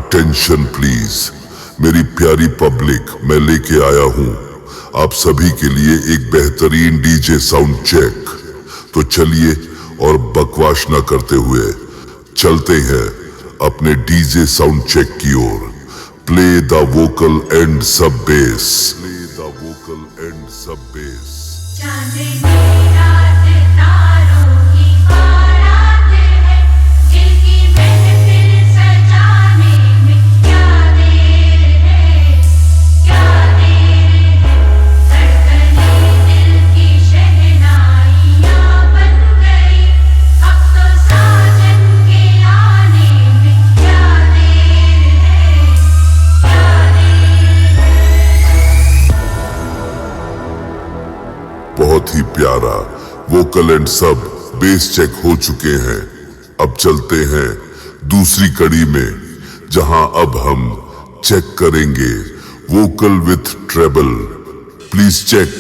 Attention please. मेरी प्यारी public, मैं लेके आया हूं आप सभी के लिए एक बेहतरीन डीजे साउंड चेक। तो चलिए और बकवास न करते हुए चलते हैं अपने डीजे साउंड चेक की ओर। प्ले द वोकल एंड सब base. Play the vocal and सब बेस। बहुत ही प्यारा वोकल एंड सब बेस चेक हो चुके हैं। अब चलते हैं दूसरी कड़ी में, जहां अब हम चेक करेंगे vocal with treble. Please check.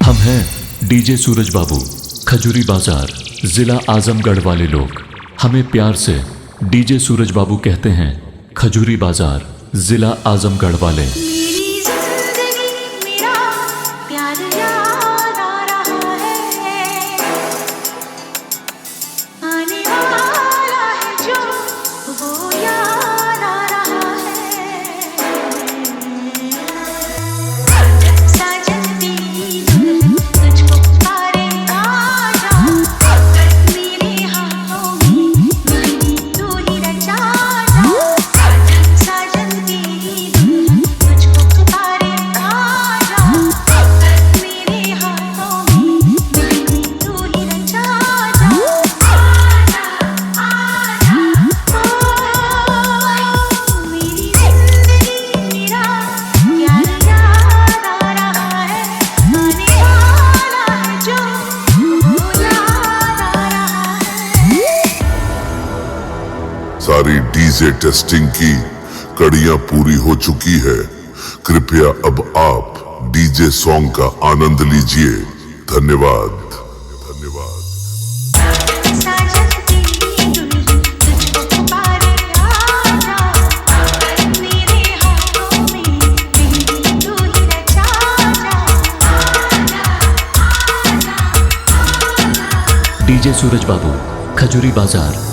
हम हैं डीजे सूरज बाबू, खजूरी बाजार, जिला आजमगढ़ वाले लोग हमें प्यार से डीजे सूरज बाबू कहते हैं। खजूरी बाजार, जिला आजमगढ़ वाले। सारी डीजे टेस्टिंग की कड़ियां पूरी हो चुकी है। कृपया अब आप डीजे सॉन्ग का आनंद लीजिए। धन्यवाद। धन्यवाद। डीजे सूरज बाबू, खजूरी बाजार।